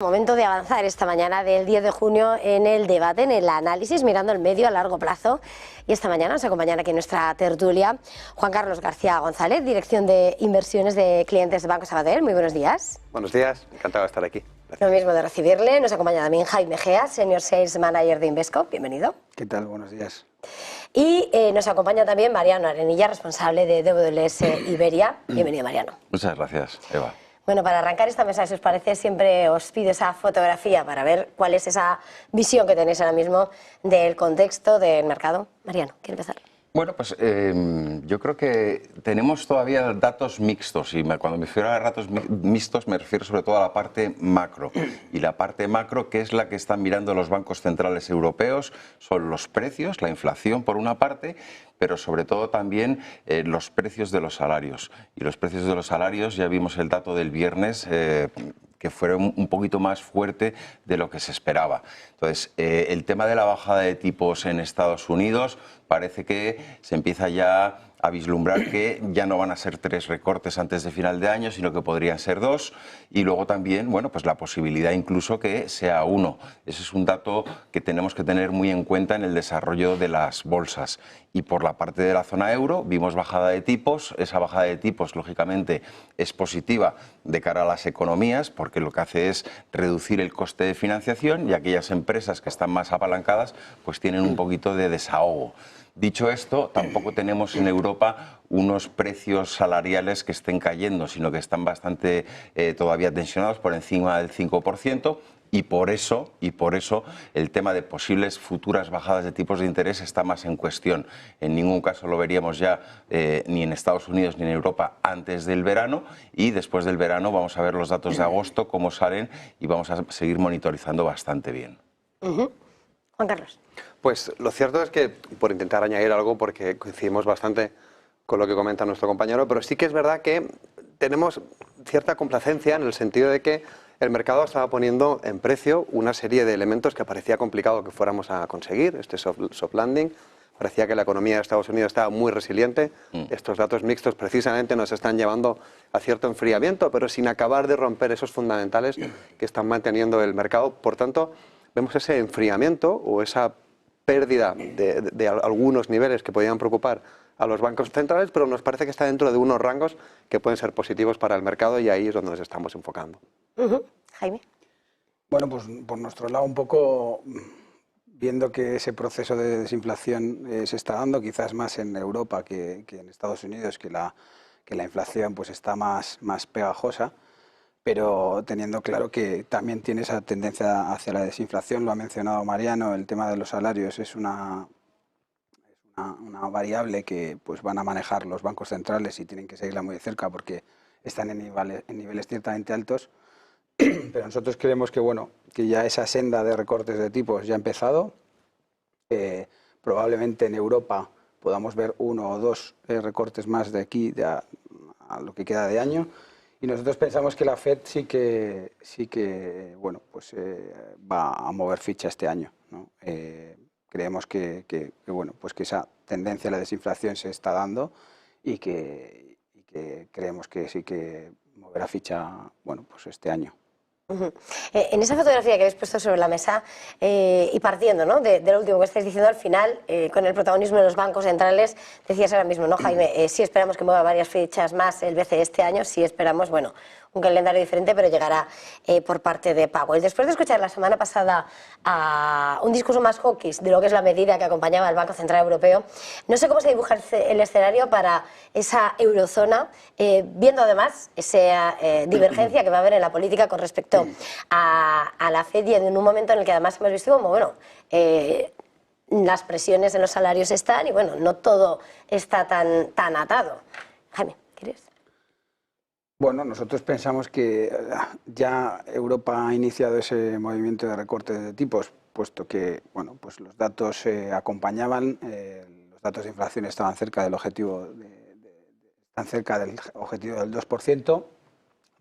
Momento de avanzar esta mañana del 10 de junio en el debate, en el análisis, mirando el medio a largo plazo. Y esta mañana nos acompañan aquí en nuestra tertulia Juan Carlos García González, Dirección de Inversiones de Clientes de Banco Sabadell. Muy buenos días. Buenos días, encantado de estar aquí. Gracias. Lo mismo de recibirle. Nos acompaña también Jaime Gea, Senior Sales Manager de Invesco. Bienvenido. ¿Qué tal? Buenos días. Y nos acompaña también Mariano Arenilla, responsable de DWS Iberia. Bienvenido, Mariano. Muchas gracias, Eva. Bueno, para arrancar esta mesa, si os parece, siempre os pido esa fotografía para ver cuál es esa visión que tenéis ahora mismo del contexto del mercado. Mariano, ¿quiere empezar? Bueno, pues yo creo que tenemos todavía datos mixtos y cuando me refiero a datos mixtos me refiero sobre todo a la parte macro. Y la parte macro, que es la que están mirando los bancos centrales europeos, son los precios, la inflación por una parte, pero sobre todo también los precios de los salarios. Y los precios de los salarios, ya vimos el dato del viernes, que fue un poquito más fuerte de lo que se esperaba. Entonces, el tema de la bajada de tipos en Estados Unidos parece que se empieza ya a vislumbrar que ya no van a ser 3 recortes antes de final de año, sino que podrían ser 2, y luego también, bueno, pues la posibilidad incluso que sea 1. Ese es un dato que tenemos que tener muy en cuenta en el desarrollo de las bolsas. Y por la parte de la zona euro vimos bajada de tipos. Esa bajada de tipos, lógicamente, es positiva de cara a las economías, porque lo que hace es reducir el coste de financiación y aquellas empresas que están más apalancadas pues tienen un poquito de desahogo. Dicho esto, tampoco tenemos en Europa unos precios salariales que estén cayendo, sino que están bastante todavía tensionados por encima del 5%. Y por eso el tema de posibles futuras bajadas de tipos de interés está más en cuestión. En ningún caso lo veríamos ya ni en Estados Unidos ni en Europa antes del verano, y después del verano vamos a ver los datos de agosto, cómo salen, y vamos a seguir monitorizando bastante bien. Juan Carlos. Pues lo cierto es que, por intentar añadir algo, porque coincidimos bastante con lo que comenta nuestro compañero, pero sí que es verdad que tenemos cierta complacencia en el sentido de que el mercado estaba poniendo en precio una serie de elementos que parecía complicado que fuéramos a conseguir. Este soft landing, parecía que la economía de Estados Unidos estaba muy resiliente. Estos datos mixtos precisamente nos están llevando a cierto enfriamiento, pero sin acabar de romper esos fundamentales que están manteniendo el mercado. Por tanto, vemos ese enfriamiento o esa pérdida de algunos niveles que podían preocupar a los bancos centrales, pero nos parece que está dentro de unos rangos que pueden ser positivos para el mercado, y ahí es donde nos estamos enfocando. Jaime. Bueno, pues por nuestro lado un poco viendo que ese proceso de desinflación se está dando quizás más en Europa que en Estados Unidos, que la inflación pues está más pegajosa, pero teniendo claro que también tiene esa tendencia hacia la desinflación. Lo ha mencionado Mariano, el tema de los salarios es una variable que pues van a manejar los bancos centrales y tienen que seguirla muy de cerca porque están en niveles ciertamente altos. Pero nosotros creemos que, bueno, que ya esa senda de recortes de tipos ya ha empezado. Probablemente en Europa podamos ver 1 o 2 recortes más de aquí a lo que queda de año. Y nosotros pensamos que la Fed sí que bueno, pues va a mover ficha este año, ¿no? Creemos que bueno, pues que esa tendencia a la desinflación se está dando y que creemos que sí que moverá ficha, bueno, pues este año. En esa fotografía que habéis puesto sobre la mesa y partiendo, ¿no?, de lo último que estáis diciendo al final, con el protagonismo de los bancos centrales, decías ahora mismo, ¿no, Jaime? Sí esperamos que mueva varias fichas más el BCE este año, sí esperamos, bueno, un calendario diferente, pero llegará por parte de Powell. Después de escuchar la semana pasada a un discurso más hawkish de lo que es la medida que acompañaba al Banco Central Europeo, no sé cómo se dibuja el escenario para esa eurozona, viendo además esa divergencia que va a haber en la política con respecto a la Fed, y en un momento en el que además hemos visto como, bueno, las presiones en los salarios están y, bueno, no todo está tan atado. Jaime, ¿quieres? Bueno, nosotros pensamos que ya Europa ha iniciado ese movimiento de recorte de tipos, puesto que, bueno, pues los datos acompañaban, los datos de inflación estaban cerca del objetivo del 2%,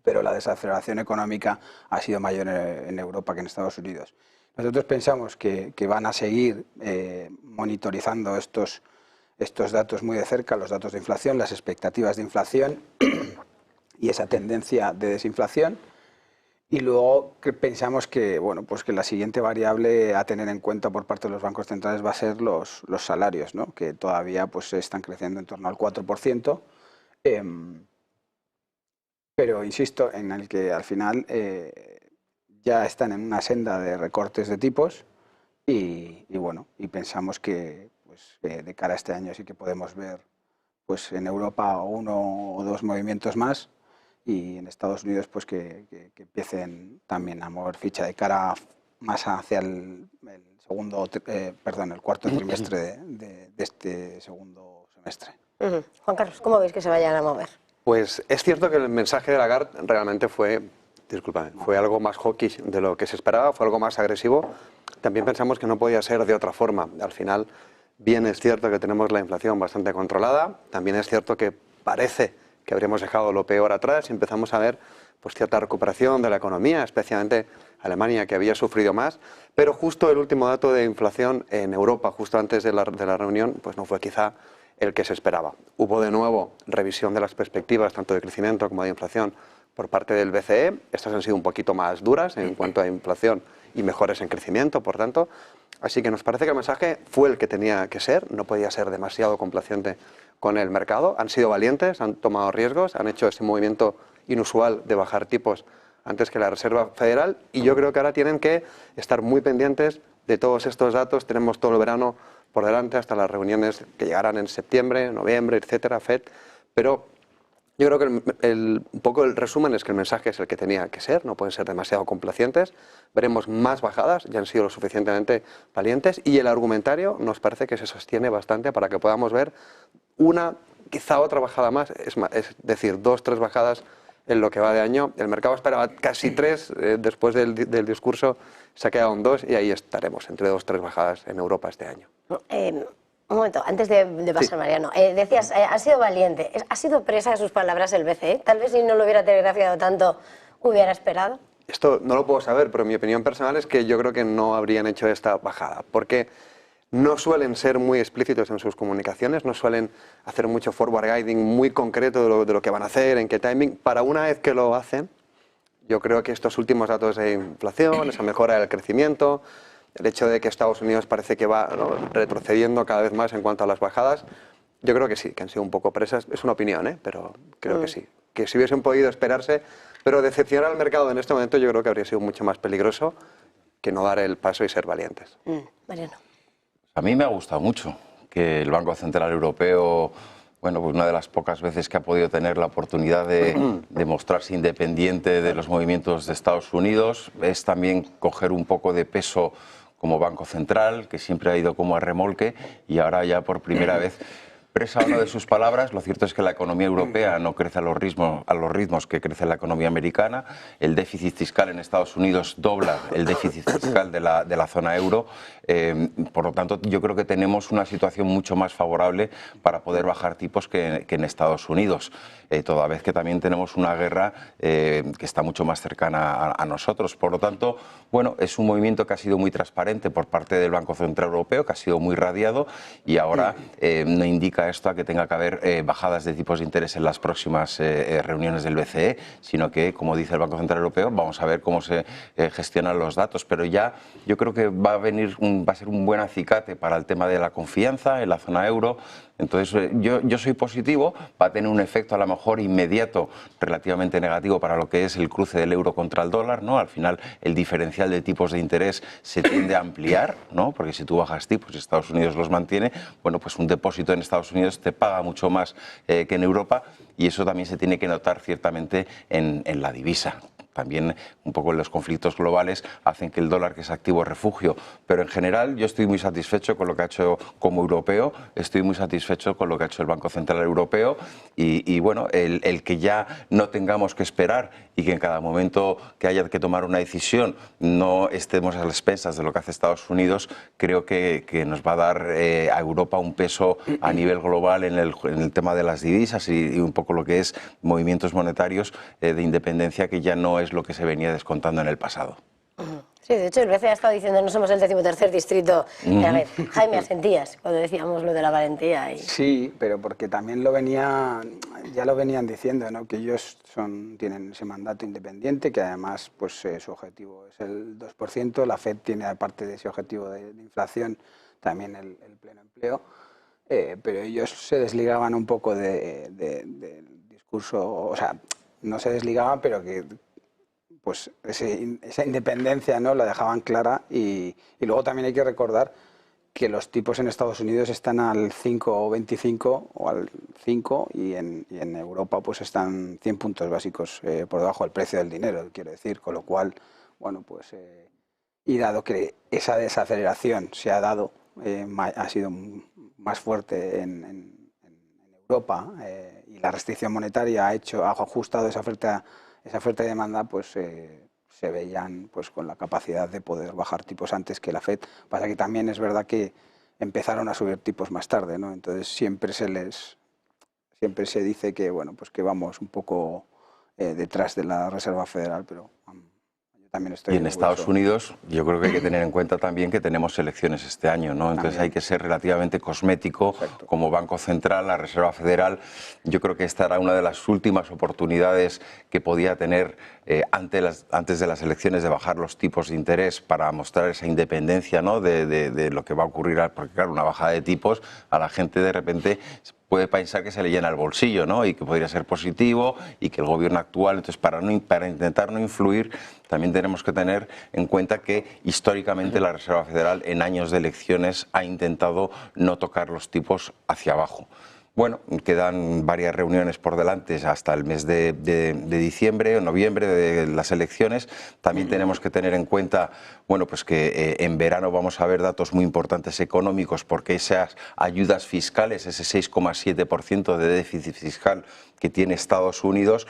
pero la desaceleración económica ha sido mayor en Europa que en Estados Unidos. Nosotros pensamos que van a seguir monitorizando estos datos muy de cerca, los datos de inflación, las expectativas de inflación y esa tendencia de desinflación, Y luego que pensamos que, bueno, pues que la siguiente variable a tener en cuenta por parte de los bancos centrales va a ser los salarios, ¿no? Que todavía pues, están creciendo en torno al 4%, pero insisto en el que al final ya están en una senda de recortes de tipos y bueno, y pensamos que pues, de cara a este año sí que podemos ver pues, en Europa uno o dos movimientos más, y en Estados Unidos pues que empiecen también a mover ficha de cara más hacia el cuarto trimestre de este segundo semestre. Juan Carlos, ¿cómo veis que se vayan a mover? Pues es cierto que el mensaje de Lagarde realmente fue algo más hawkish de lo que se esperaba, fue algo más agresivo. También pensamos que no podía ser de otra forma. Al final, bien es cierto que tenemos la inflación bastante controlada, también es cierto que parece que habríamos dejado lo peor atrás y empezamos a ver pues, cierta recuperación de la economía, especialmente Alemania, que había sufrido más, pero justo el último dato de inflación en Europa, justo antes de la reunión, pues no fue quizá el que se esperaba. Hubo de nuevo revisión de las perspectivas, tanto de crecimiento como de inflación, por parte del BCE. Estas han sido un poquito más duras en cuanto a inflación y mejores en crecimiento, por tanto. Así que nos parece que el mensaje fue el que tenía que ser, no podía ser demasiado complaciente con el mercado. Han sido valientes, han tomado riesgos, han hecho ese movimiento inusual de bajar tipos antes que la Reserva Federal, y yo creo que ahora tienen que estar muy pendientes de todos estos datos. Tenemos todo el verano por delante hasta las reuniones que llegarán en septiembre, noviembre, etcétera, FED, pero yo creo que un poco el resumen es que el mensaje es el que tenía que ser, no pueden ser demasiado complacientes, veremos más bajadas, ya han sido lo suficientemente valientes, y el argumentario nos parece que se sostiene bastante para que podamos ver una, quizá otra bajada más, es decir, 2 o 3 bajadas en lo que va de año. El mercado esperaba casi 3, después del discurso se ha quedado en 2 y ahí estaremos, entre 2 o 3 bajadas en Europa este año. Un momento, antes de pasar, sí. Mariano, decías, ha sido valiente. ¿Ha sido presa de sus palabras el BCE? Tal vez si no lo hubiera telegrafiado tanto, hubiera esperado. Esto no lo puedo saber, pero mi opinión personal es que yo creo que no habrían hecho esta bajada, porque no suelen ser muy explícitos en sus comunicaciones, no suelen hacer mucho forward guiding muy concreto de lo que van a hacer, en qué timing. Para una vez que lo hacen, yo creo que estos últimos datos de inflación, esa mejora del crecimiento, el hecho de que Estados Unidos parece que va retrocediendo cada vez más en cuanto a las bajadas, yo creo que sí, que han sido un poco presas. Es una opinión, pero creo que sí. Que si hubiesen podido esperarse, pero decepcionar al mercado en este momento yo creo que habría sido mucho más peligroso que no dar el paso y ser valientes. Mariano. A mí me ha gustado mucho que el Banco Central Europeo, bueno, pues una de las pocas veces que ha podido tener la oportunidad de mostrarse independiente de los movimientos de Estados Unidos, es también coger un poco de peso como Banco Central, que siempre ha ido como a remolque, y ahora ya por primera vez expresa una de sus palabras. Lo cierto es que la economía europea no crece a los ritmos que crece la economía americana. El déficit fiscal en Estados Unidos dobla el déficit fiscal de la zona euro. Por lo tanto, yo creo que tenemos una situación mucho más favorable para poder bajar tipos que en Estados Unidos, toda vez que también tenemos una guerra que está mucho más cercana a nosotros. Por lo tanto, bueno, es un movimiento que ha sido muy transparente por parte del Banco Central Europeo, que ha sido muy radiado, y ahora no indica esto a que tenga que haber bajadas de tipos de interés en las próximas reuniones del BCE, sino que, como dice el Banco Central Europeo, vamos a ver cómo se gestionan los datos, pero ya yo creo que va a ser un buen acicate para el tema de la confianza en la zona euro. Entonces, yo soy positivo, va a tener un efecto a lo mejor inmediato relativamente negativo para lo que es el cruce del euro contra el dólar, ¿no? Al final, el diferencial de tipos de interés se tiende a ampliar, ¿no? Porque si tú bajas tipos y Estados Unidos los mantiene, bueno, pues un depósito en Estados Unidos te paga mucho más que en Europa, y eso también se tiene que notar ciertamente en la divisa. También un poco los conflictos globales hacen que el dólar, que es activo refugio, pero en general yo estoy muy satisfecho con lo que ha hecho como europeo, estoy muy satisfecho con lo que ha hecho el Banco Central Europeo, y bueno, el que ya no tengamos que esperar y que en cada momento que haya que tomar una decisión no estemos a las expensas de lo que hace Estados Unidos, creo que nos va a dar a Europa un peso a nivel global en el tema de las divisas y un poco lo que es movimientos monetarios de independencia, que ya no es lo que se venía descontando en el pasado. Sí, de hecho el BCE ha estado diciendo no somos el 13º distrito de la red. Jaime, asentías cuando decíamos lo de la valentía. Sí, pero porque también ya lo venían diciendo, ¿no? Que ellos tienen ese mandato independiente, que además pues su objetivo es el 2%, la FED tiene aparte de ese objetivo de inflación también el pleno empleo, pero ellos se desligaban un poco del discurso, o sea, no se desligaban, pero que pues esa independencia, ¿no?, la dejaban clara y luego también hay que recordar que los tipos en Estados Unidos están al 5,25 o al 5 y en Europa pues están 100 puntos básicos por debajo del precio del dinero, quiero decir, con lo cual, bueno, pues y dado que esa desaceleración se ha dado, ha sido más fuerte en Europa y la restricción monetaria ha ajustado esa oferta y demanda, pues se veían pues con la capacidad de poder bajar tipos antes que la FED. Pasa que también es verdad que empezaron a subir tipos más tarde, ¿no? Entonces siempre se dice que bueno, pues que vamos un poco detrás de la Reserva Federal, pero yo también estoy y en Estados Unidos yo creo que hay que tener en cuenta también que tenemos elecciones este año, ¿no? Entonces también hay que ser relativamente cosmético. Exacto. Como Banco Central, la Reserva Federal, yo creo que esta era una de las últimas oportunidades que podía tener antes de las elecciones de bajar los tipos de interés para mostrar esa independencia, ¿no?, de lo que va a ocurrir, porque claro, una bajada de tipos a la gente de repente puede pensar que se le llena el bolsillo, ¿no?, y que podría ser positivo y que el gobierno actual, entonces para intentar no influir, también tenemos que tener en cuenta que históricamente la Reserva Federal en años de elecciones ha intentado no tocar los tipos hacia abajo. Bueno, quedan varias reuniones por delante hasta el mes de diciembre o noviembre de las elecciones. También tenemos que tener en cuenta, bueno, pues que en verano vamos a ver datos muy importantes económicos, porque esas ayudas fiscales, ese 6,7% de déficit fiscal que tiene Estados Unidos,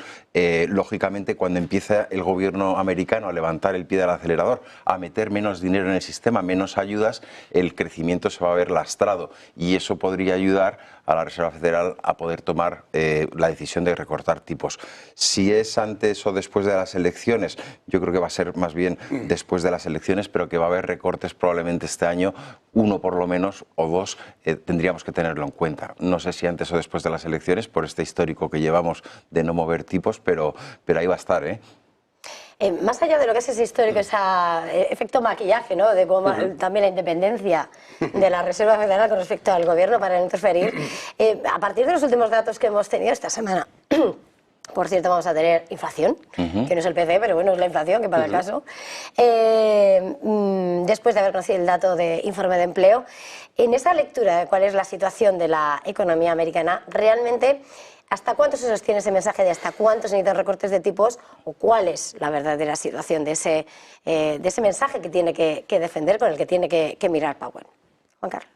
lógicamente cuando empieza el gobierno americano a levantar el pie del acelerador, a meter menos dinero en el sistema, menos ayudas, el crecimiento se va a ver lastrado y eso podría ayudar a la Reserva Federal a poder tomar la decisión de recortar tipos. Si es antes o después de las elecciones, yo creo que va a ser más bien después de las elecciones, pero que va a haber recortes probablemente este año, uno por lo menos o dos, tendríamos que tenerlo en cuenta. No sé si antes o después de las elecciones, por este histórico que llevamos de no mover tipos, pero ahí va a estar, ¿eh? Más allá de lo que es ese histórico, ese efecto maquillaje, ¿no?, de cómo también la independencia de la Reserva Federal con respecto al gobierno para no interferir, a partir de los últimos datos que hemos tenido esta semana, por cierto, vamos a tener inflación, que no es el PCE, pero bueno, es la inflación, que para el caso, después de haber conocido el dato de informe de empleo, en esa lectura de cuál es la situación de la economía americana, realmente, ¿hasta cuánto se sostiene ese mensaje de hasta cuánto se necesitan recortes de tipos o cuál es la verdadera situación de ese mensaje que tiene que defender, con el que tiene que mirar Powell? Juan Carlos.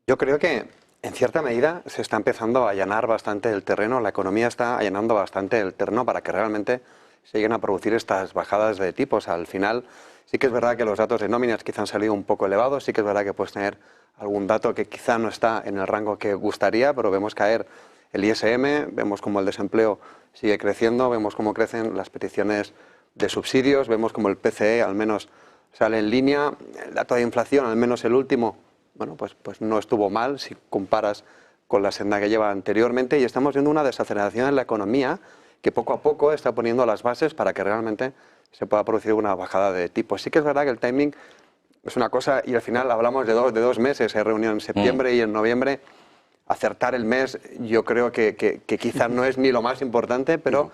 Yo creo que en cierta medida se está empezando a allanar bastante el terreno, la economía está allanando bastante el terreno para que realmente se lleguen a producir estas bajadas de tipos. Al final sí que es verdad que los datos de nóminas quizá han salido un poco elevados, sí que es verdad que puedes tener algún dato que quizá no está en el rango que gustaría, pero vemos caer el ISM, vemos como el desempleo sigue creciendo, vemos cómo crecen las peticiones de subsidios, vemos como el PCE al menos sale en línea, el dato de inflación, al menos el último, bueno, pues no estuvo mal si comparas con la senda que lleva anteriormente y estamos viendo una desaceleración en la economía que poco a poco está poniendo las bases para que realmente se pueda producir una bajada de tipos. Sí que es verdad que el timing es una cosa y al final hablamos de dos meses, hay reunión en septiembre y en noviembre. Acertar el mes yo creo que quizás no es ni lo más importante, pero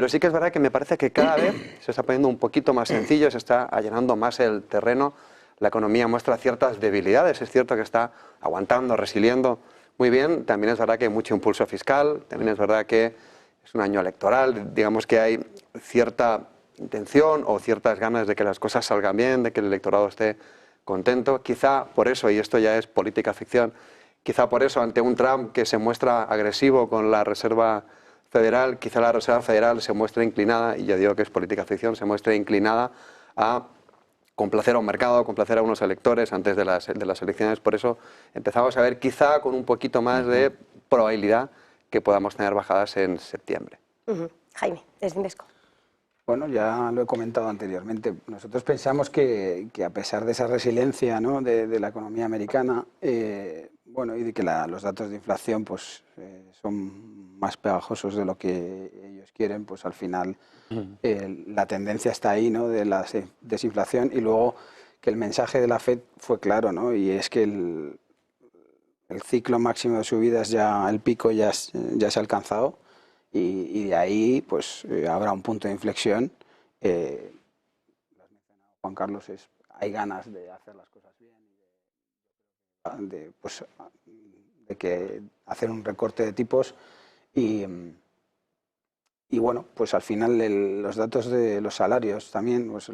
sí que es verdad que me parece que cada vez se está poniendo un poquito más sencillo, se está allanando más el terreno, la economía muestra ciertas debilidades, es cierto que está aguantando, resiliendo muy bien, también es verdad que hay mucho impulso fiscal, también es verdad que es un año electoral, digamos que hay cierta intención o ciertas ganas de que las cosas salgan bien, de que el electorado esté contento, quizá por eso, y esto ya es política ficción, quizá por eso, ante un Trump que se muestra agresivo con la Reserva Federal, quizá la Reserva Federal se muestre inclinada, y yo digo que es política ficción, se muestre inclinada a complacer a un mercado, complacer a unos electores antes de las elecciones. Por eso empezamos a ver quizá con un poquito más de probabilidad que podamos tener bajadas en septiembre. Jaime, desde Invesco. Bueno, ya lo he comentado anteriormente. Nosotros pensamos que a pesar de esa resiliencia, ¿no?, de la economía americana, bueno, y de que los datos de inflación pues, son más pegajosos de lo que ellos quieren, pues al final la tendencia está ahí, ¿no?, de la desinflación, y luego que el mensaje de la FED fue claro, ¿no?, y es que el ciclo máximo de subidas, el pico ya se ha alcanzado. Y de ahí pues habrá un punto de inflexión. Lo has mencionado, Juan Carlos, hay ganas de hacer las cosas bien y pues, de que hacer un recorte de tipos y bueno, pues al final los datos de los salarios también pues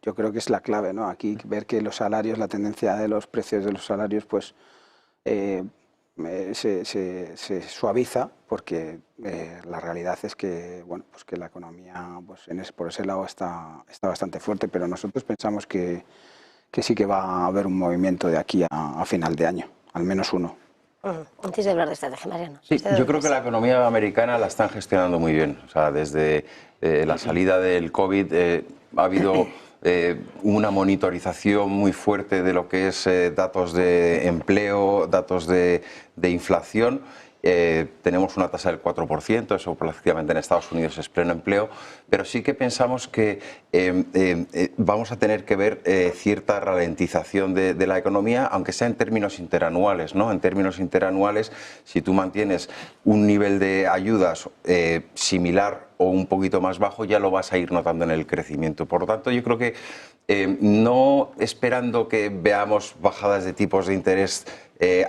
yo creo que es la clave, ¿no? Aquí ver que los salarios, la tendencia de los precios de los salarios pues se suaviza, porque la realidad es que, bueno, pues que la economía pues por ese lado está bastante fuerte, pero nosotros pensamos que sí que va a haber un movimiento de aquí a final de año, al menos uno. Antes de hablar de estrategia, Mariano. Sí, yo creo que la economía americana la están gestionando muy bien. O sea, desde la salida del COVID ha habido una monitorización muy fuerte de lo que es datos de empleo, datos de inflación. Tenemos una tasa del 4%, eso prácticamente en Estados Unidos es pleno empleo, pero sí que pensamos que vamos a tener que ver cierta ralentización de la economía, aunque sea en términos interanuales, ¿no? En términos interanuales, si tú mantienes un nivel de ayudas similar o un poquito más bajo, ya lo vas a ir notando en el crecimiento. Por lo tanto, yo creo que no esperando que veamos bajadas de tipos de interés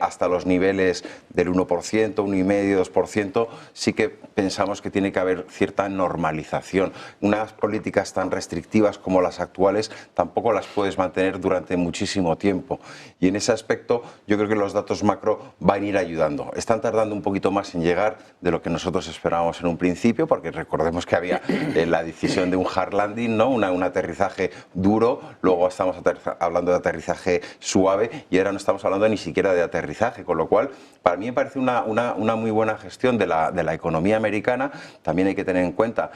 hasta los niveles del 1%, 1,5%, 2%, sí que pensamos que tiene que haber cierta normalización. Unas políticas tan restrictivas como las actuales tampoco las puedes mantener durante muchísimo tiempo. Y en ese aspecto yo creo que los datos macro van a ir ayudando. Están tardando un poquito más en llegar de lo que nosotros esperábamos en un principio, porque recordemos que había la decisión de un hard landing, ¿no? un aterrizaje duro, luego estamos hablando de aterrizaje suave y ahora no estamos hablando ni siquiera de aterrizaje, con lo cual para mí me parece una muy buena gestión de la economía americana. También hay que tener en cuenta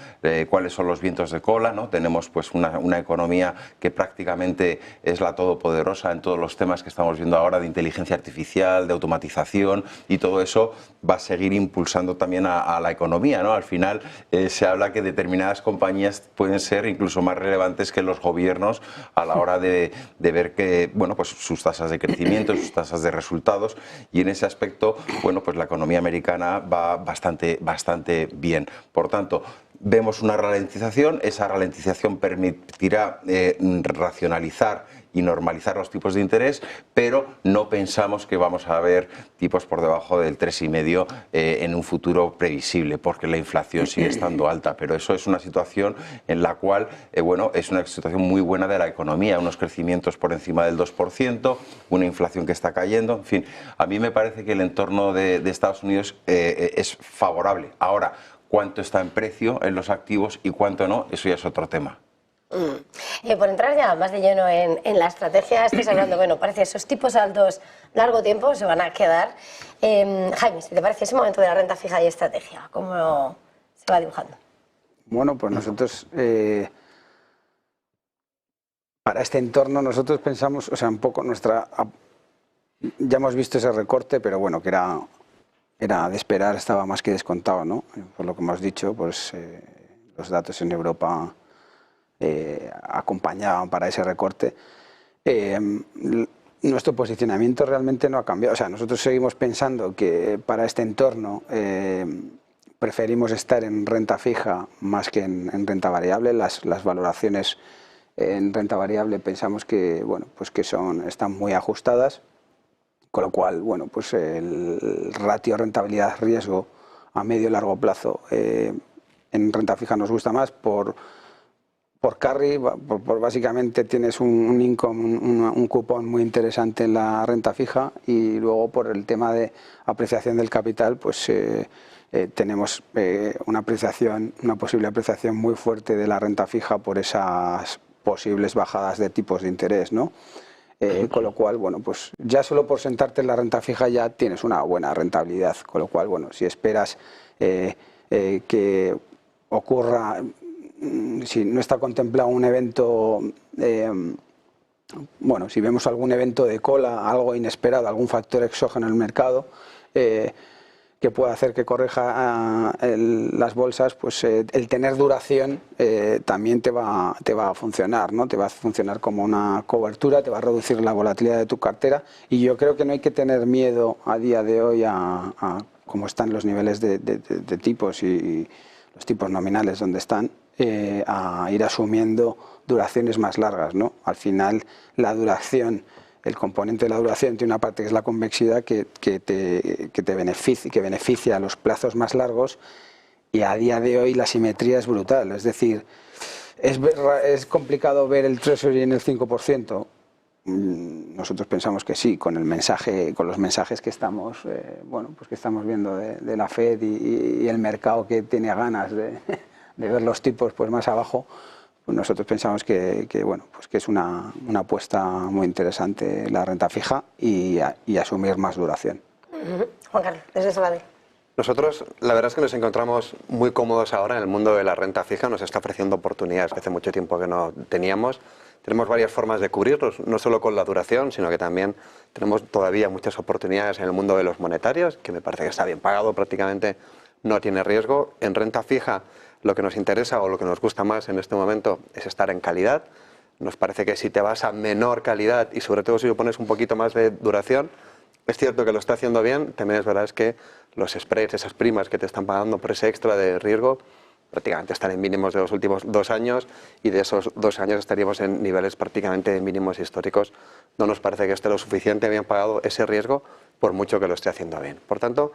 cuáles son los vientos de cola, ¿no? Tenemos pues una economía que prácticamente es la todopoderosa en todos los temas que estamos viendo ahora de inteligencia artificial, de automatización, y todo eso va a seguir impulsando también a la economía, ¿no? Al final se habla que determinadas compañías pueden ser incluso más relevantes que los gobiernos a la hora de ver que, bueno, pues sus tasas de crecimiento, sus tasas de resultados, y en ese aspecto, bueno, pues la economía americana va bastante bien. Por tanto, vemos una ralentización, esa ralentización permitirá racionalizar y normalizar los tipos de interés, pero no pensamos que vamos a ver tipos por debajo del 3,5 en un futuro previsible, porque la inflación sigue estando alta, pero eso es una situación en la cual, bueno, es una situación muy buena de la economía, unos crecimientos por encima del 2%, una inflación que está cayendo, en fin, a mí me parece que el entorno de Estados Unidos es favorable. Ahora, cuánto está en precio en los activos y cuánto no, eso ya es otro tema. Por entrar ya más de lleno en la estrategia, estáis hablando, bueno, parece esos tipos altos largo tiempo se van a quedar. Jaime, si te parece ese momento de la renta fija y estrategia, ¿cómo se va dibujando? Bueno, pues nosotros, para este entorno, nosotros pensamos, o sea, un poco ya hemos visto ese recorte, pero bueno, que era de esperar, estaba más que descontado, ¿no? Por lo que hemos dicho, pues los datos en Europa acompañaban para ese recorte. Nuestro posicionamiento realmente no ha cambiado. O sea, nosotros seguimos pensando que para este entorno preferimos estar en renta fija más que en renta variable. Las valoraciones en renta variable pensamos que, bueno, pues que están muy ajustadas, con lo cual, bueno, pues el ratio rentabilidad-riesgo a medio y largo plazo en renta fija nos gusta más por carry, básicamente tienes un income, un cupón muy interesante en la renta fija, y luego por el tema de apreciación del capital, pues tenemos una posible apreciación muy fuerte de la renta fija por esas posibles bajadas de tipos de interés, ¿no? Con lo cual, bueno, pues ya solo por sentarte en la renta fija ya tienes una buena rentabilidad, con lo cual, bueno, si esperas que ocurra si no está contemplado un evento, bueno, si vemos algún evento de cola, algo inesperado, algún factor exógeno en el mercado, que pueda hacer que corrija las bolsas, pues el tener duración también te va a funcionar, ¿no? Te va a funcionar como una cobertura, te va a reducir la volatilidad de tu cartera, y yo creo que no hay que tener miedo a día de hoy a cómo están los niveles de tipos y los tipos nominales donde están, a ir asumiendo duraciones más largas, ¿no? Al final la duración, el componente de la duración tiene una parte que es la convexidad que te beneficia a los plazos más largos, y a día de hoy la simetría es brutal. Es decir, es complicado ver el Treasury en el 5%. Nosotros pensamos que sí, con los mensajes que estamos, pues que estamos viendo de la Fed y el mercado que tiene ganas de ver los tipos pues más abajo. Nosotros pensamos que es una apuesta muy interesante la renta fija y asumir más duración. Juan Carlos, desde Sabadell. Nosotros, la verdad es que nos encontramos muy cómodos ahora en el mundo de la renta fija. Nos está ofreciendo oportunidades que hace mucho tiempo que no teníamos. Tenemos varias formas de cubrirlos, no solo con la duración, sino que también tenemos todavía muchas oportunidades en el mundo de los monetarios, que me parece que está bien pagado, prácticamente no tiene riesgo. En renta fija, lo que nos interesa o lo que nos gusta más en este momento es estar en calidad. Nos parece que si te vas a menor calidad y sobre todo si le pones un poquito más de duración, es cierto que lo está haciendo bien. También es verdad es que los spreads, esas primas que te están pagando por ese extra de riesgo, prácticamente están en mínimos de los últimos 2 años, y de esos 2 años estaríamos en niveles prácticamente de mínimos históricos. No nos parece que esté lo suficiente bien pagado ese riesgo, por mucho que lo esté haciendo bien. Por tanto,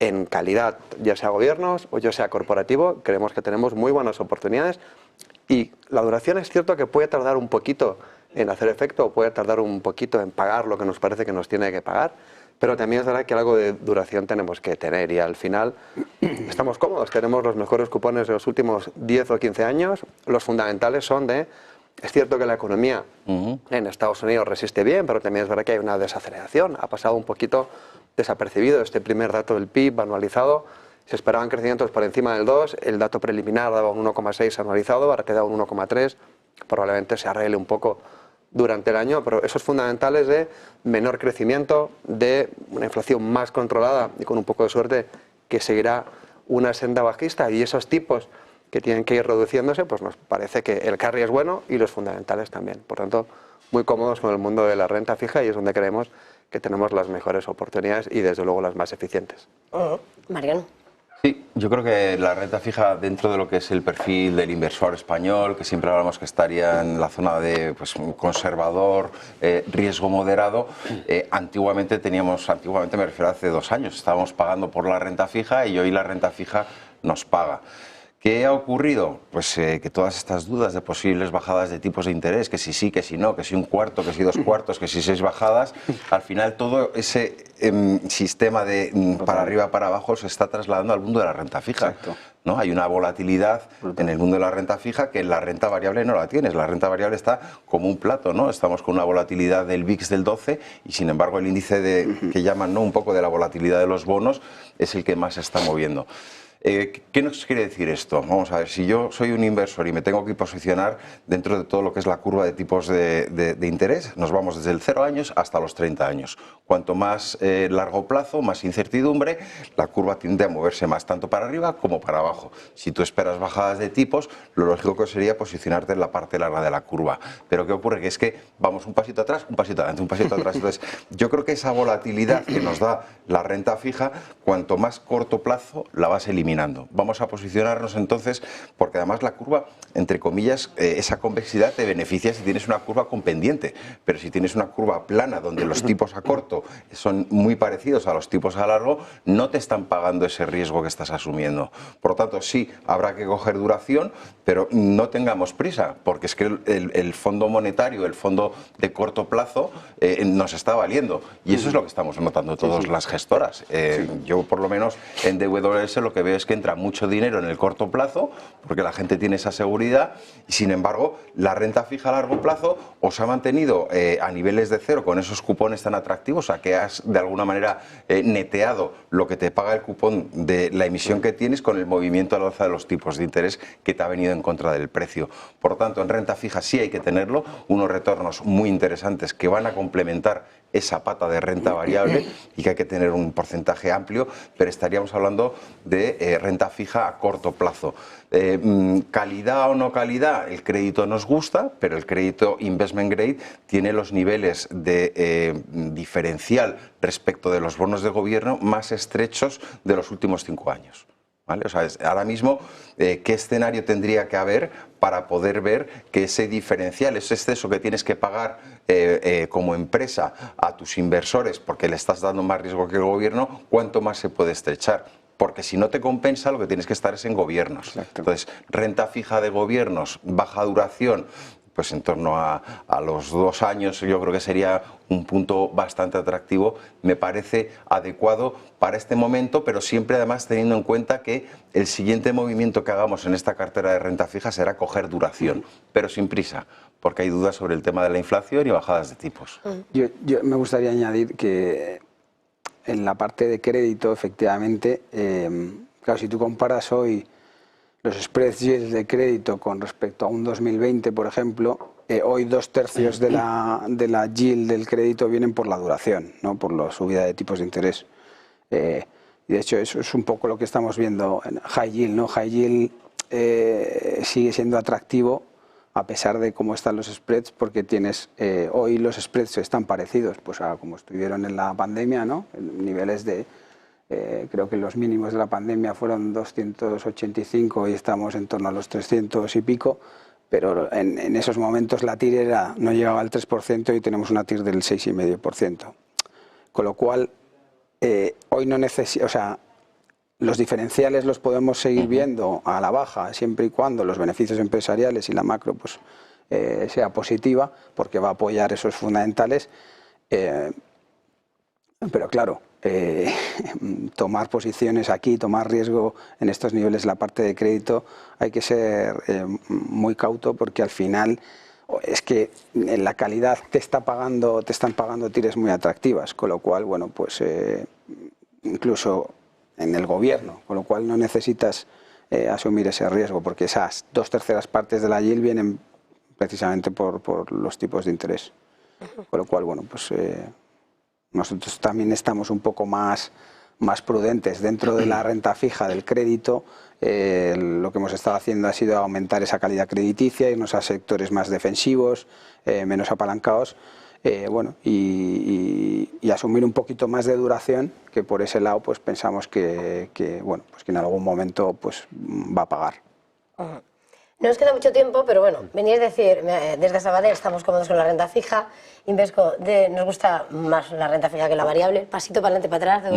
en calidad, ya sea gobiernos o ya sea corporativo, creemos que tenemos muy buenas oportunidades, y la duración es cierto que puede tardar un poquito en hacer efecto, o puede tardar un poquito en pagar lo que nos parece que nos tiene que pagar, pero también es verdad que algo de duración tenemos que tener, y al final estamos cómodos, tenemos los mejores cupones de los últimos 10 o 15 años, los fundamentales son de... Es cierto que la economía en Estados Unidos resiste bien, pero también es verdad que hay una desaceleración, ha pasado un poquito desapercibido este primer dato del PIB anualizado. Se esperaban crecimientos por encima del 2, el dato preliminar daba un 1,6 anualizado, ahora te da un 1,3, probablemente se arregle un poco durante el año, pero esos fundamentales de menor crecimiento, de una inflación más controlada y con un poco de suerte que seguirá una senda bajista, y esos tipos que tienen que ir reduciéndose, pues nos parece que el carry es bueno y los fundamentales también. Por tanto, muy cómodos con el mundo de la renta fija, y es donde creemos que tenemos las mejores oportunidades y desde luego las más eficientes. Mariano. Sí, yo creo que la renta fija, dentro de lo que es el perfil del inversor español, que siempre hablamos que estaría en la zona de conservador, riesgo moderado, antiguamente me refiero a hace 2 años, estábamos pagando por la renta fija y hoy la renta fija nos paga. ¿Qué ha ocurrido? Pues que todas estas dudas de posibles bajadas de tipos de interés, que si sí, que si no, que si 1/4, que si 2/4, que si 6 bajadas, al final todo ese sistema de para arriba, para abajo se está trasladando al mundo de la renta fija. Exacto. ¿No? Hay una volatilidad en el mundo de la renta fija que en la renta variable no la tienes. La renta variable está como un plato, ¿no? Estamos con una volatilidad del VIX del 12 y sin embargo el índice que llaman, ¿no?, un poco de la volatilidad de los bonos es el que más se está moviendo. ¿Qué nos quiere decir esto? Vamos a ver, si yo soy un inversor y me tengo que posicionar dentro de todo lo que es la curva de tipos de interés, nos vamos desde el 0 años hasta los 30 años. Cuanto más largo plazo, más incertidumbre, la curva tiende a moverse más, tanto para arriba como para abajo. Si tú esperas bajadas de tipos, lo lógico sería posicionarte en la parte larga de la curva. Pero ¿qué ocurre? Que es que vamos un pasito atrás, un pasito adelante, un pasito atrás. Entonces, yo creo que esa volatilidad que nos da la renta fija, cuanto más corto plazo, la vas eliminando. Vamos a posicionarnos entonces, porque además la curva, entre comillas, esa convexidad te beneficia si tienes una curva con pendiente, pero si tienes una curva plana donde los tipos a corto son muy parecidos a los tipos a largo, no te están pagando ese riesgo que estás asumiendo. Por lo tanto, sí, habrá que coger duración, pero no tengamos prisa, porque es que el fondo monetario, el fondo de corto plazo, nos está valiendo, y eso es lo que estamos notando todas las gestoras. Yo, por lo menos, en DWS lo que veo es es que entra mucho dinero en el corto plazo, porque la gente tiene esa seguridad, y sin embargo, la renta fija a largo plazo os ha mantenido a niveles de cero con esos cupones tan atractivos, a que has de alguna manera neteado lo que te paga el cupón de la emisión que tienes con el movimiento al alza de los tipos de interés que te ha venido en contra del precio. Por tanto, en renta fija sí hay que tenerlo, unos retornos muy interesantes que van a complementar esa pata de renta variable y que hay que tener un porcentaje amplio, pero estaríamos hablando de renta fija a corto plazo. Calidad o no calidad, el crédito nos gusta, pero el crédito investment grade tiene los niveles de diferencial respecto de los bonos de gobierno más estrechos de los últimos 5 años. ¿Vale? O sea, ahora mismo, ¿qué escenario tendría que haber para poder ver que ese diferencial, ese exceso que tienes que pagar como empresa a tus inversores porque le estás dando más riesgo que el gobierno, cuánto más se puede estrechar? Porque si no te compensa, lo que tienes que estar es en gobiernos. Exacto. Entonces, renta fija de gobiernos, baja duración, pues en torno a los 2 años yo creo que sería un punto bastante atractivo, me parece adecuado para este momento, pero siempre además teniendo en cuenta que el siguiente movimiento que hagamos en esta cartera de renta fija será coger duración, pero sin prisa, porque hay dudas sobre el tema de la inflación y bajadas de tipos. Yo me gustaría añadir que en la parte de crédito, efectivamente, claro, si tú comparas hoy los spreads yields de crédito con respecto a un 2020, por ejemplo, hoy 2/3 de la yield del crédito vienen por la duración, ¿no? Por la subida de tipos de interés. Y de hecho eso es un poco lo que estamos viendo en high yield, ¿no? High yield sigue siendo atractivo a pesar de cómo están los spreads, porque tienes hoy los spreads están parecidos pues a como estuvieron en la pandemia, ¿no? En niveles de creo que los mínimos de la pandemia fueron 285 y estamos en torno a los 300 y pico, pero en esos momentos la TIR no llegaba al 3% y tenemos una TIR del 6,5%. Con lo cual, hoy no necesita, o sea, los diferenciales los podemos seguir viendo a la baja siempre y cuando los beneficios empresariales y la macro pues, sea positiva, porque va a apoyar esos fundamentales. Pero claro, tomar posiciones aquí, tomar riesgo en estos niveles, la parte de crédito, hay que ser muy cauto, porque al final es que en la calidad te están pagando tires muy atractivas, con lo cual, bueno, pues incluso en el gobierno, con lo cual no necesitas asumir ese riesgo, porque esas 2/3 partes de la yield vienen precisamente por los tipos de interés. Con lo cual, bueno, pues nosotros también estamos un poco más prudentes dentro de la renta fija del crédito. Lo que hemos estado haciendo ha sido aumentar esa calidad crediticia, irnos a sectores más defensivos, menos apalancados, bueno, y asumir un poquito más de duración, que por ese lado pues pensamos que bueno, pues que en algún momento pues va a pagar. No nos queda mucho tiempo, pero bueno, venís a decir, desde Sabadell estamos cómodos con la renta fija, Invesco nos gusta más la renta fija que la variable, pasito para adelante, para atrás,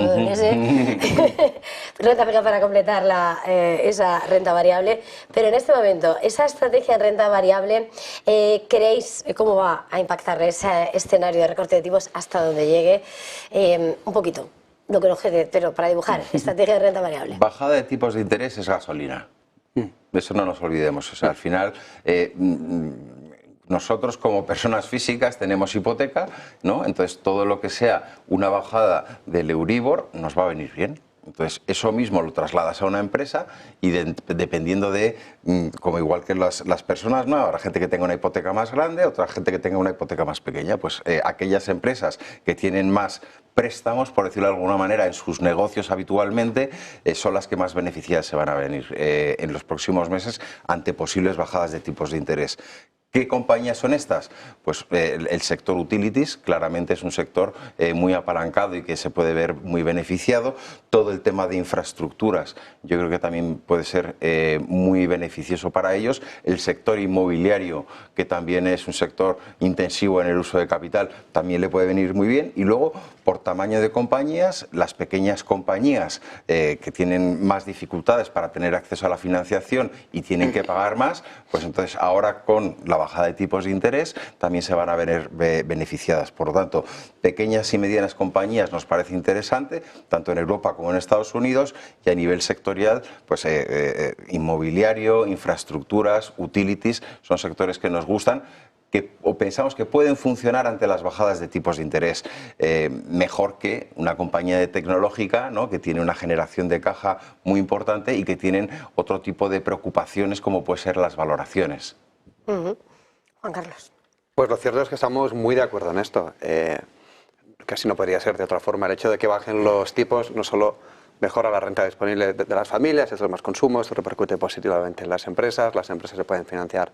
renta fija para completar esa renta variable, pero en este momento, esa estrategia en renta variable, ¿creéis cómo va a impactar ese escenario de recorte de tipos hasta donde llegue? Un poquito, lo que nos quede, pero para dibujar, estrategia de renta variable. Bajada de tipos de interés es gasolina. De eso no nos olvidemos. O sea, al final, nosotros como personas físicas tenemos hipoteca, ¿no? Entonces todo lo que sea una bajada del Euribor nos va a venir bien. Entonces, eso mismo lo trasladas a una empresa y dependiendo de, como igual que las personas, ¿no? Habrá gente que tenga una hipoteca más grande, otra gente que tenga una hipoteca más pequeña. Pues aquellas empresas que tienen más préstamos, por decirlo de alguna manera, en sus negocios habitualmente, son las que más beneficiadas se van a venir en los próximos meses ante posibles bajadas de tipos de interés. ¿Qué compañías son estas? Pues el sector utilities claramente es un sector muy apalancado y que se puede ver muy beneficiado. Todo el tema de infraestructuras yo creo que también puede ser muy beneficioso para ellos. El sector inmobiliario, que también es un sector intensivo en el uso de capital, también le puede venir muy bien. Y luego, por tamaño de compañías, las pequeñas compañías que tienen más dificultades para tener acceso a la financiación y tienen que pagar más, pues entonces ahora con la la bajada de tipos de interés, también se van a ver beneficiadas. Por lo tanto, pequeñas y medianas compañías nos parece interesante, tanto en Europa como en Estados Unidos, y a nivel sectorial, pues inmobiliario, infraestructuras, utilities, son sectores que nos gustan, o pensamos que pueden funcionar ante las bajadas de tipos de interés mejor que una compañía de tecnológica, ¿no?, que tiene una generación de caja muy importante y que tienen otro tipo de preocupaciones como puede ser las valoraciones. Juan Carlos. Pues lo cierto es que estamos muy de acuerdo en esto. Casi no podría ser de otra forma. El hecho de que bajen los tipos no solo mejora la renta disponible de las familias, eso es más consumo, esto repercute positivamente en las empresas se pueden financiar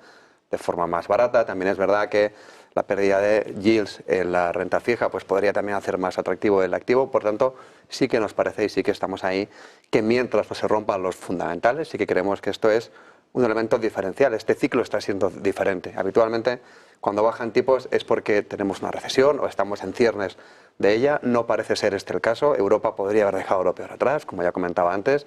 de forma más barata. También es verdad que la pérdida de yields en la renta fija pues podría también hacer más atractivo el activo. Por tanto, sí que nos parece y sí que estamos ahí que mientras no se rompan los fundamentales, sí que creemos que esto es un elemento diferencial. Este ciclo está siendo diferente. Habitualmente, cuando bajan tipos es porque tenemos una recesión o estamos en ciernes de ella. No parece ser este el caso. Europa podría haber dejado lo peor atrás, como ya comentaba antes.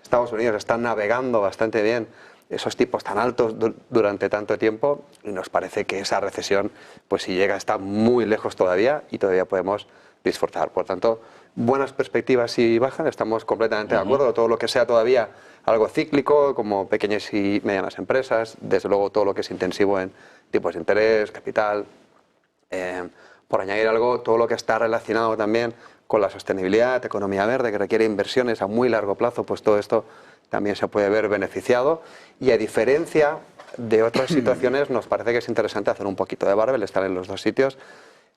Estados Unidos está navegando bastante bien esos tipos tan altos durante tanto tiempo y nos parece que esa recesión, pues si llega, está muy lejos todavía y todavía podemos disfrutar. Por tanto, buenas perspectivas si bajan, estamos completamente de acuerdo. Todo lo que sea todavía algo cíclico, como pequeñas y medianas empresas, desde luego todo lo que es intensivo en tipos de interés, capital, por añadir algo, todo lo que está relacionado también con la sostenibilidad, economía verde, que requiere inversiones a muy largo plazo, pues todo esto también se puede ver beneficiado. Y a diferencia de otras situaciones, nos parece que es interesante hacer un poquito de barbell, estar en los dos sitios.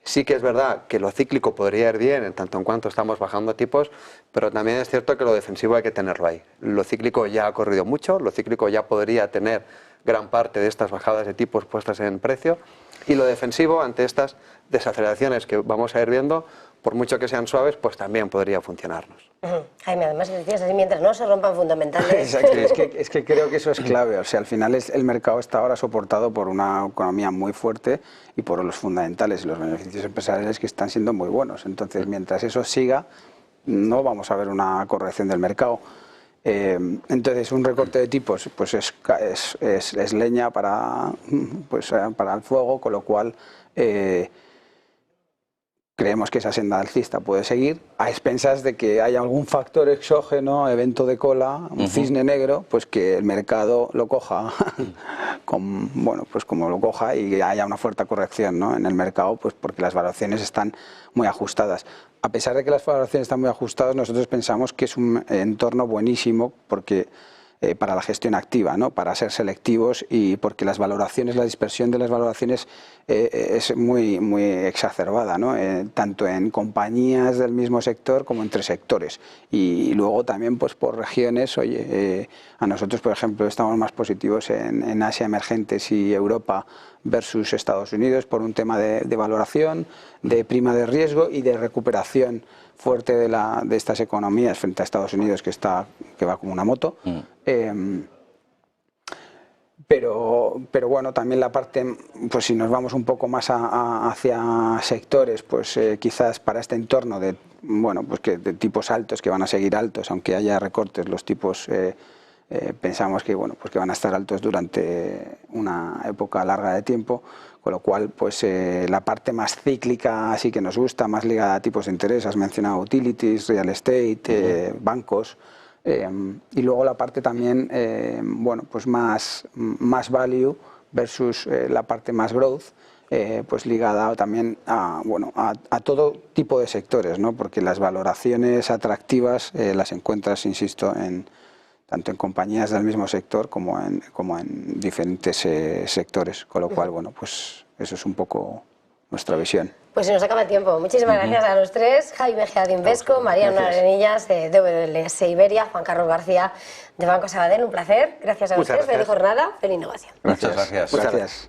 Sí que es verdad que lo cíclico podría ir bien en tanto en cuanto estamos bajando tipos, pero también es cierto que lo defensivo hay que tenerlo ahí. Lo cíclico ya ha corrido mucho, lo cíclico ya podría tener gran parte de estas bajadas de tipos puestas en precio, y lo defensivo ante estas desaceleraciones que vamos a ir viendo, por mucho que sean suaves, pues también podría funcionarnos. Jaime, además decías así, mientras no se rompan fundamentales. Exacto, es que creo que eso es clave. O sea, al final el mercado está ahora soportado por una economía muy fuerte y por los fundamentales y los beneficios empresariales que están siendo muy buenos. Entonces, mientras eso siga, no vamos a ver una corrección del mercado. Entonces, un recorte de tipos pues es leña para el fuego, con lo cual creemos que esa senda alcista puede seguir, a expensas de que haya algún factor exógeno, evento de cola, un cisne negro, pues que el mercado lo coja, pues como lo coja, y haya una fuerte corrección, ¿no?, en el mercado, pues porque las valoraciones están muy ajustadas. A pesar de que las valoraciones están muy ajustadas, nosotros pensamos que es un entorno buenísimo porque para la gestión activa, ¿no?, para ser selectivos, y porque las valoraciones, la dispersión de las valoraciones es muy exacerbada, ¿no?, tanto en compañías del mismo sector como entre sectores, y luego también pues por regiones. Oye, a nosotros, por ejemplo, estamos más positivos en Asia emergentes y Europa versus Estados Unidos por un tema de valoración, de prima de riesgo y de recuperación fuerte de estas economías frente a Estados Unidos, que va como una moto. Pero bueno, también la parte, pues si nos vamos un poco más hacia sectores, pues quizás para este entorno de tipos altos, que van a seguir altos, aunque haya recortes, los tipos pensamos que que van a estar altos durante una época larga de tiempo, con lo cual pues la parte más cíclica así que nos gusta, más ligada a tipos de interés, has mencionado utilities, real estate, bancos, y luego la parte también pues más value versus la parte más growth, pues ligada también a todo tipo de sectores, ¿no?, porque las valoraciones atractivas las encuentras, insisto, tanto en compañías del mismo sector como en diferentes sectores, con lo cual, pues eso es un poco nuestra visión. Pues se nos acaba el tiempo. Muchísimas gracias a los tres: Jaime Gea de Invesco, Mariano Arenillas de WLS Iberia, Juan Carlos García de Banco Sabadell. Un placer. Gracias a ustedes. Feliz jornada, feliz innovación. Muchas gracias. Gracias.